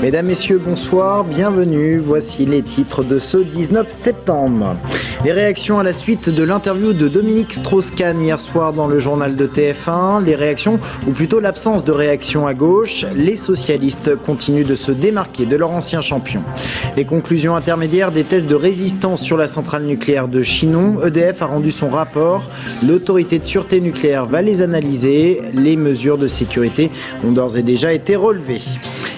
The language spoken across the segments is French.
Mesdames, Messieurs, bonsoir, bienvenue. Voici les titres de ce 19 septembre. Les réactions à la suite de l'interview de Dominique Strauss-Kahn hier soir dans le journal de TF1. Les réactions, ou plutôt l'absence de réaction à gauche. Les socialistes continuent de se démarquer de leur ancien champion. Les conclusions intermédiaires des tests de résistance sur la centrale nucléaire de Chinon. EDF a rendu son rapport. L'autorité de sûreté nucléaire va les analyser. Les mesures de sécurité ont d'ores et déjà été relevées.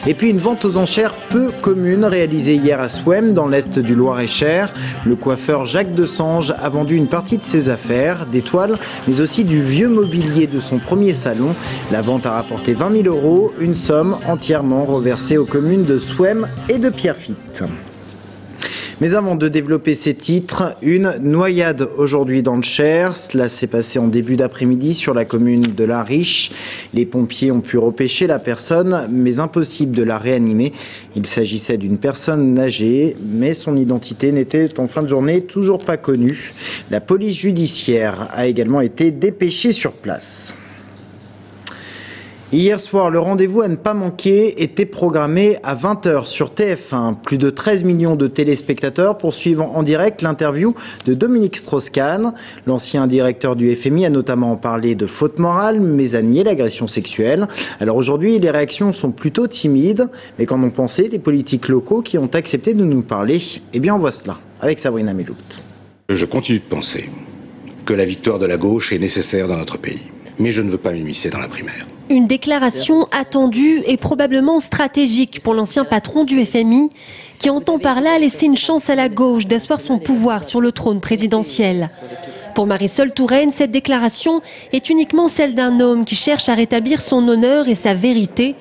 Et puis une vente aux enchères peu commune réalisée hier à Souham dans l'est du Loir-et-Cher. Le coiffeur Jacques Desange a vendu une partie de ses affaires, des toiles, mais aussi du vieux mobilier de son premier salon. La vente a rapporté 20 000 €, une somme entièrement reversée aux communes de Souham et de Pierrefitte. Mais avant de développer ces titres, une noyade aujourd'hui dans le Cher. Cela s'est passé en début d'après-midi sur la commune de La Riche. Les pompiers ont pu repêcher la personne, mais impossible de la réanimer. Il s'agissait d'une personne âgée, mais son identité n'était en fin de journée toujours pas connue. La police judiciaire a également été dépêchée sur place. Hier soir, le rendez-vous à ne pas manquer était programmé à 20 h sur TF1. Plus de 13 millions de téléspectateurs poursuivent en direct l'interview de Dominique Strauss-Kahn. L'ancien directeur du FMI a notamment parlé de faute morale, mais a nié l'agression sexuelle. Alors aujourd'hui, les réactions sont plutôt timides. Mais qu'en ont pensé les politiques locaux qui ont accepté de nous parler? Eh bien, on voit cela avec Sabrina Melout. Je continue de penser que la victoire de la gauche est nécessaire dans notre pays. Mais je ne veux pas m'immiscer dans la primaire. Une déclaration attendue et probablement stratégique pour l'ancien patron du FMI qui entend par là laisser une chance à la gauche d'asseoir son pouvoir sur le trône présidentiel. Pour Marisol Touraine, cette déclaration est uniquement celle d'un homme qui cherche à rétablir son honneur et sa vérité.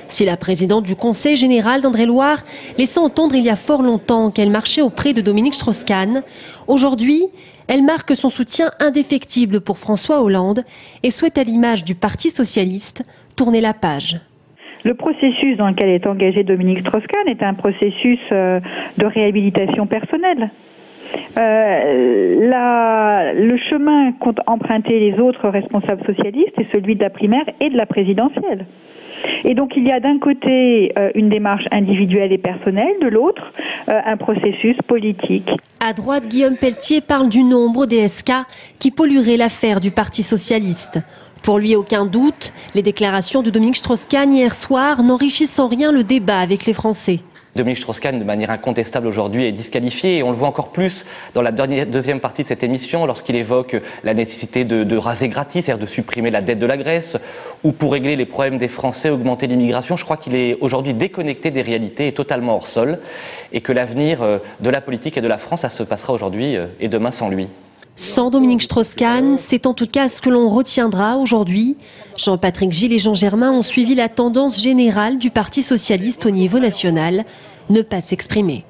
Si la présidente du Conseil général d'Indre-et-Loire laissait entendre il y a fort longtemps qu'elle marchait auprès de Dominique Strauss-Kahn, aujourd'hui, elle marque son soutien indéfectible pour François Hollande et souhaite, à l'image du Parti socialiste, tourner la page. Le processus dans lequel est engagé Dominique Strauss-Kahn est un processus de réhabilitation personnelle. Le chemin qu'ont emprunté les autres responsables socialistes est celui de la primaire et de la présidentielle. Et donc il y a d'un côté une démarche individuelle et personnelle, de l'autre un processus politique. À droite, Guillaume Pelletier parle du nombre des SK qui pollueraient l'affaire du Parti socialiste. Pour lui, aucun doute, les déclarations de Dominique Strauss-Kahn hier soir n'enrichissent en rien le débat avec les Français. Dominique Strauss-Kahn, de manière incontestable aujourd'hui, est disqualifié et on le voit encore plus dans la deuxième partie de cette émission lorsqu'il évoque la nécessité de raser gratis, c'est-à-dire de supprimer la dette de la Grèce ou pour régler les problèmes des Français, augmenter l'immigration. Je crois qu'il est aujourd'hui déconnecté des réalités et totalement hors sol et que l'avenir de la politique et de la France, ça se passera aujourd'hui et demain sans lui. Sans Dominique Strauss-Kahn, c'est en tout cas ce que l'on retiendra aujourd'hui. Jean-Patrick Gilles et Jean Germain ont suivi la tendance générale du Parti socialiste au niveau national, ne pas s'exprimer.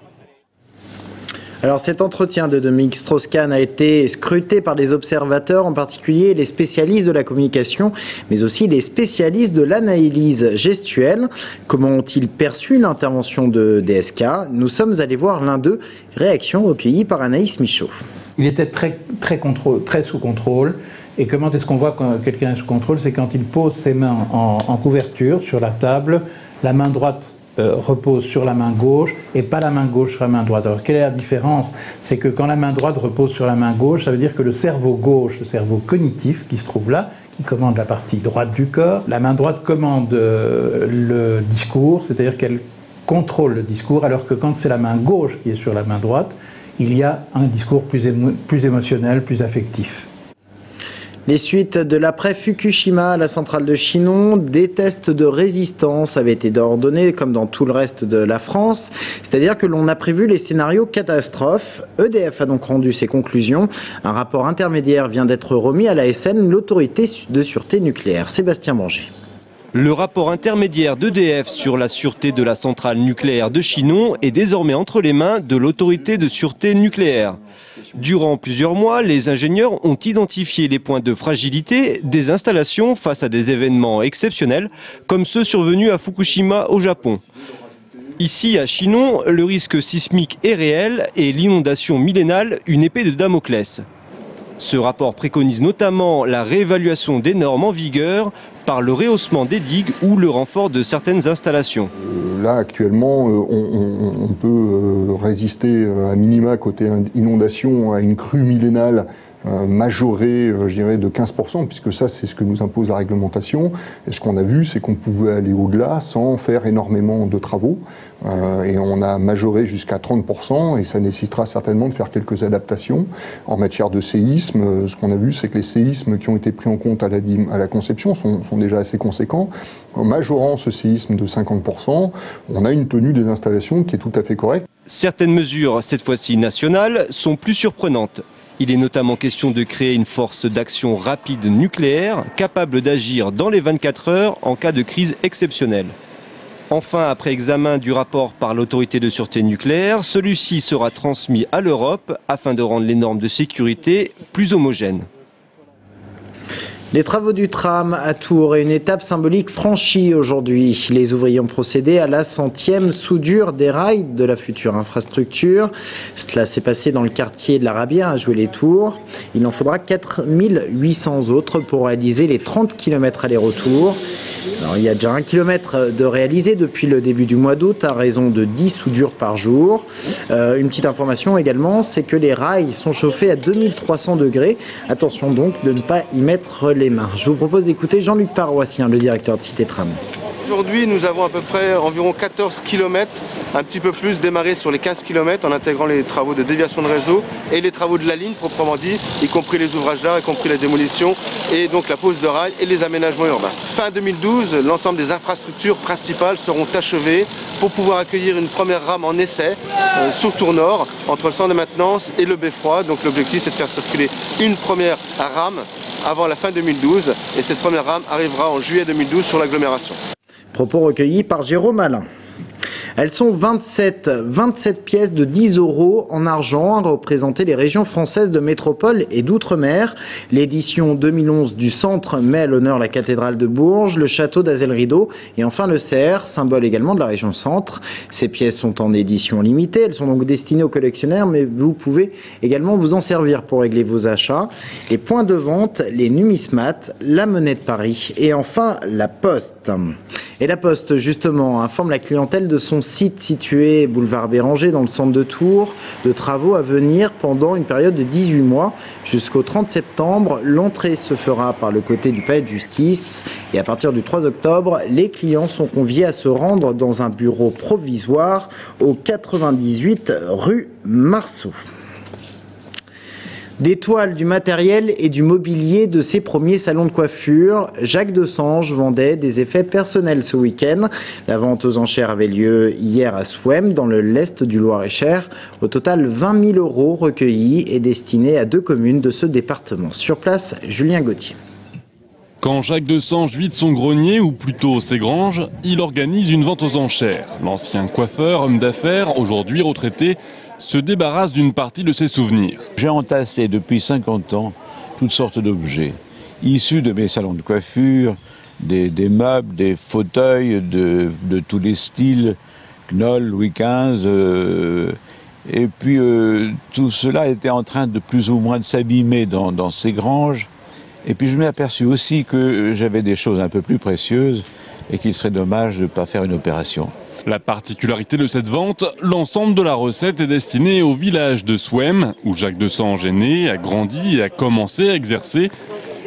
Alors cet entretien de Dominique Strauss-Kahn a été scruté par des observateurs, en particulier les spécialistes de la communication, mais aussi les spécialistes de l'analyse gestuelle. Comment ont-ils perçu l'intervention de DSK? Nous sommes allés voir l'un d'eux, réaction recueillie par Anaïs Michaud. Il était très sous contrôle. Et comment est-ce qu'on voit quand quelqu'un est sous contrôle? C'est quand il pose ses mains en couverture sur la table, la main droite repose sur la main gauche et pas la main gauche sur la main droite. Alors quelle est la différence? C'est que quand la main droite repose sur la main gauche, ça veut dire que le cerveau gauche, le cerveau cognitif qui se trouve là, qui commande la partie droite du corps, la main droite commande le discours, c'est-à-dire qu'elle contrôle le discours, alors que quand c'est la main gauche qui est sur la main droite, il y a un discours plus émotionnel, plus affectif. Les suites de l'après-Fukushima à la centrale de Chinon, des tests de résistance avaient été ordonnés comme dans tout le reste de la France. C'est-à-dire que l'on a prévu les scénarios catastrophes. EDF a donc rendu ses conclusions. Un rapport intermédiaire vient d'être remis à l'ASN, l'autorité de sûreté nucléaire. Sébastien Banger. Le rapport intermédiaire d'EDF sur la sûreté de la centrale nucléaire de Chinon est désormais entre les mains de l'autorité de sûreté nucléaire. Durant plusieurs mois, les ingénieurs ont identifié les points de fragilité des installations face à des événements exceptionnels, comme ceux survenus à Fukushima au Japon. Ici, à Chinon, le risque sismique est réel et l'inondation millénale une épée de Damoclès. Ce rapport préconise notamment la réévaluation des normes en vigueur par le rehaussement des digues ou le renfort de certaines installations. Là, actuellement, on peut résister à minima côté inondation à une crue millénale majorée, je dirais, de 15%, puisque ça, c'est ce que nous impose la réglementation. Et ce qu'on a vu, c'est qu'on pouvait aller au-delà sans faire énormément de travaux. Et on a majoré jusqu'à 30%, et ça nécessitera certainement de faire quelques adaptations. En matière de séisme, ce qu'on a vu, c'est que les séismes qui ont été pris en compte à la conception sont déjà assez conséquents. En majorant ce séisme de 50%, on a une tenue des installations qui est tout à fait correcte. Certaines mesures, cette fois-ci nationales, sont plus surprenantes. Il est notamment question de créer une force d'action rapide nucléaire capable d'agir dans les 24 heures en cas de crise exceptionnelle. Enfin, après examen du rapport par l'autorité de sûreté nucléaire, celui-ci sera transmis à l'Europe afin de rendre les normes de sécurité plus homogènes. Les travaux du tram à Tours et une étape symbolique franchie aujourd'hui. Les ouvriers ont procédé à la 100e soudure des rails de la future infrastructure. Cela s'est passé dans le quartier de la Rabière à Joué-les-Tours. Il en faudra 4800 autres pour réaliser les 30 km aller-retour. Alors, il y a déjà 1 km de réalisé depuis le début du mois d'août à raison de 10 soudures par jour. Une petite information également, c'est que les rails sont chauffés à 2300 degrés. Attention donc de ne pas y mettre les mains. Je vous propose d'écouter Jean-Luc Paroissien, le directeur de Cité Tram. Aujourd'hui, nous avons à peu près environ 14 km, un petit peu plus démarré sur les 15 km en intégrant les travaux de déviation de réseau et les travaux de la ligne proprement dit, y compris les ouvrages d'art, y compris la démolition et donc la pose de rails et les aménagements urbains. Fin 2012, l'ensemble des infrastructures principales seront achevées pour pouvoir accueillir une première rame en essai sur Tours Nord entre le centre de maintenance et le beffroi. Donc l'objectif c'est de faire circuler une première rame avant la fin 2012 et cette première rame arrivera en juillet 2012 sur l'agglomération. Propos recueillis par Jérôme Alain. Elles sont 27 pièces de 10 € en argent à représenter les régions françaises de métropole et d'outre-mer. L'édition 2011 du Centre met à l'honneur la cathédrale de Bourges, le château d'Azel-Rideau et enfin le Cerf, symbole également de la région Centre. Ces pièces sont en édition limitée, elles sont donc destinées aux collectionneurs, mais vous pouvez également vous en servir pour régler vos achats. Les points de vente, les numismates, la Monnaie de Paris et enfin la Poste. Et la Poste, justement, informe la clientèle de son site situé boulevard Béranger dans le centre de Tours, de travaux à venir pendant une période de 18 mois jusqu'au 30 septembre. L'entrée se fera par le côté du palais de justice et à partir du 3 octobre, les clients sont conviés à se rendre dans un bureau provisoire au 98 rue Marceau. Des toiles, du matériel et du mobilier de ses premiers salons de coiffure, Jacques Desange vendait des effets personnels ce week-end. La vente aux enchères avait lieu hier à Souham, dans le lest du Loir-et-Cher. Au total, 20 000 € recueillis et destinés à 2 communes de ce département. Sur place, Julien Gauthier. Quand Jacques Desange vide son grenier, ou plutôt ses granges, il organise une vente aux enchères. L'ancien coiffeur, homme d'affaires, aujourd'hui retraité, se débarrasse d'une partie de ses souvenirs. J'ai entassé depuis 50 ans toutes sortes d'objets, issus de mes salons de coiffure, des meubles, des fauteuils de tous les styles, Knoll, Louis XV, et puis tout cela était en train de plus ou moins de s'abîmer dans ces granges. Et puis je m'ai aperçu aussi que j'avais des choses un peu plus précieuses et qu'il serait dommage de ne pas faire une opération. La particularité de cette vente, l'ensemble de la recette est destiné au village de Souham, où Jacques Desange est né, a grandi et a commencé à exercer,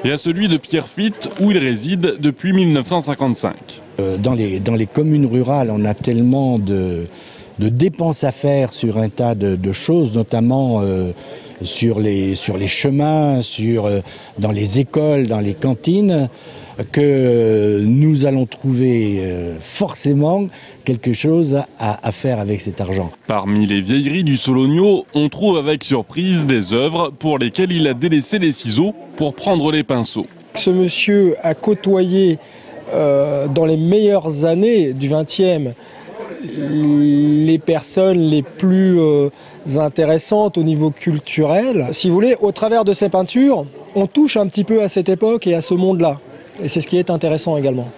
et à celui de Pierrefitte, où il réside depuis 1955. Dans les communes rurales, on a tellement de dépenses à faire sur un tas de choses, notamment sur les chemins, dans les écoles, dans les cantines, que nous allons trouver forcément quelque chose à faire avec cet argent. Parmi les vieilleries du Sologno, on trouve avec surprise des œuvres pour lesquelles il a délaissé les ciseaux pour prendre les pinceaux. Ce monsieur a côtoyé dans les meilleures années du XXe les personnes les plus intéressantes au niveau culturel. Si vous voulez, au travers de ces peintures, on touche un petit peu à cette époque et à ce monde-là. Et c'est ce qui est intéressant également.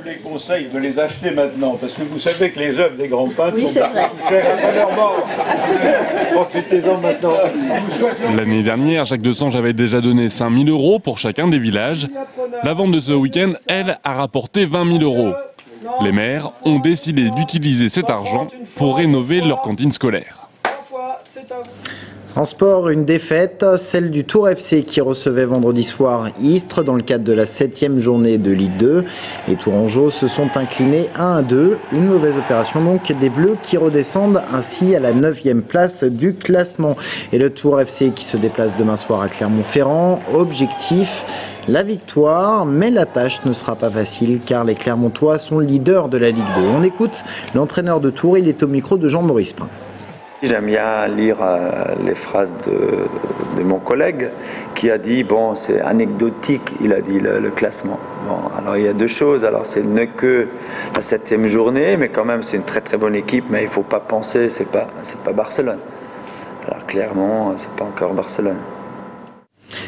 les conseille de les acheter maintenant, parce que vous savez que les œuvres des grands peintres sont chères à valeur morte. Profitez-en maintenant. L'année dernière, Jacques Desange avait déjà donné 5 000 € pour chacun des villages. La vente de ce week-end, elle, a rapporté 20 000 €. Les maires ont décidé d'utiliser cet argent pour rénover leur cantine scolaire. En sport, une défaite, celle du Tour FC qui recevait vendredi soir Istres dans le cadre de la 7e journée de Ligue 2. Les Tourangeaux se sont inclinés 1-2. Une mauvaise opération donc des Bleus qui redescendent ainsi à la 9e place du classement. Et le Tour FC qui se déplace demain soir à Clermont-Ferrand. Objectif, la victoire, mais la tâche ne sera pas facile car les Clermontois sont leaders de la Ligue 2. On écoute l'entraîneur de Tours, il est au micro de Jean-Maurice Pin. J'aime bien lire les phrases de mon collègue qui a dit, bon, c'est anecdotique, il a dit le classement. Bon, alors il y a deux choses, alors ce n'est que la 7e journée, mais quand même c'est une très très bonne équipe, mais il ne faut pas penser, c'est pas Barcelone. Alors clairement, c'est pas encore Barcelone.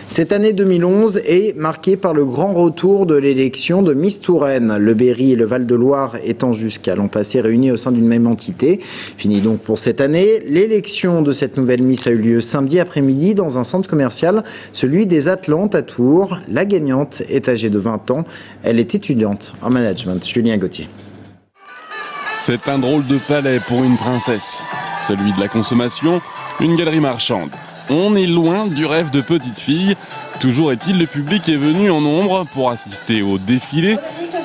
Cette année 2011 est marquée par le grand retour de l'élection de Miss Touraine. Le Berry et le Val-de-Loire étant jusqu'à l'an passé réunis au sein d'une même entité. Fini donc pour cette année. L'élection de cette nouvelle Miss a eu lieu samedi après-midi dans un centre commercial, celui des Atlantes à Tours. La gagnante est âgée de 20 ans. Elle est étudiante en management. Julien Gauthier. C'est un drôle de palais pour une princesse. Celui de la consommation, une galerie marchande. On est loin du rêve de petite fille. Toujours est-il, le public est venu en nombre pour assister au défilé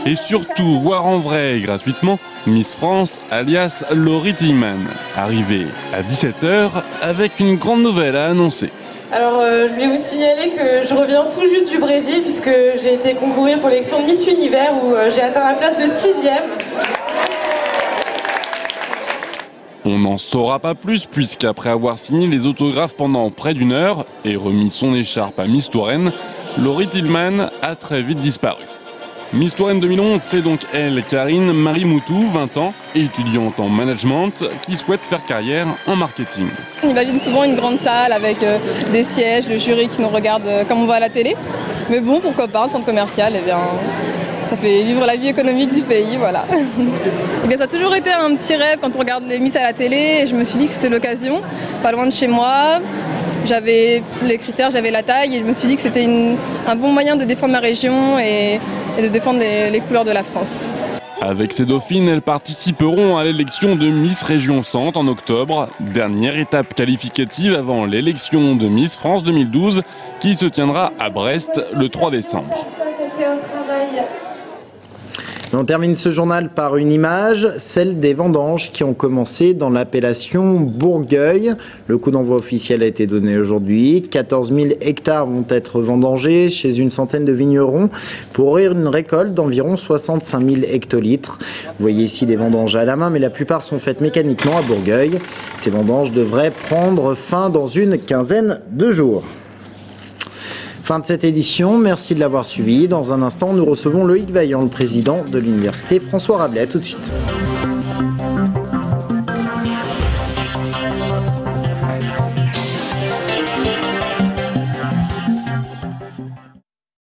et surtout voir en vrai et gratuitement Miss France, alias Laurie Tillman, arrivée à 17h avec une grande nouvelle à annoncer. Alors, je voulais vous signaler que je reviens tout juste du Brésil puisque j'ai été concourir pour l'élection de Miss Univers où j'ai atteint la place de 6e. On n'en saura pas plus puisqu'après avoir signé les autographes pendant près d'1 heure et remis son écharpe à Miss Touraine, Laurie Tillman a très vite disparu. Miss Touraine 2011, c'est donc elle, Karine Marie Moutou, 20 ans, étudiante en management, qui souhaite faire carrière en marketing. On imagine souvent une grande salle avec des sièges, le jury qui nous regarde comme on voit à la télé. Mais bon, pourquoi pas, un centre commercial, eh bien, ça fait vivre la vie économique du pays, voilà. Et bien, ça a toujours été un petit rêve quand on regarde les Miss à la télé, et je me suis dit que c'était l'occasion, pas loin de chez moi. J'avais les critères, j'avais la taille, et je me suis dit que c'était un bon moyen de défendre ma région et de défendre les couleurs de la France. Avec ces dauphines, elles participeront à l'élection de Miss Région Centre en octobre, dernière étape qualificative avant l'élection de Miss France 2012 qui se tiendra à Brest le 3 décembre. On termine ce journal par une image, celle des vendanges qui ont commencé dans l'appellation Bourgueil. Le coup d'envoi officiel a été donné aujourd'hui. 14 000 hectares vont être vendangés chez une centaine de vignerons pour une récolte d'environ 65 000 hectolitres. Vous voyez ici des vendanges à la main, mais la plupart sont faites mécaniquement à Bourgueil. Ces vendanges devraient prendre fin dans une quinzaine de jours. Fin de cette édition, merci de l'avoir suivi. Dans un instant, nous recevons Loïc Vaillant, le président de l'université François Rabelais. À tout de suite.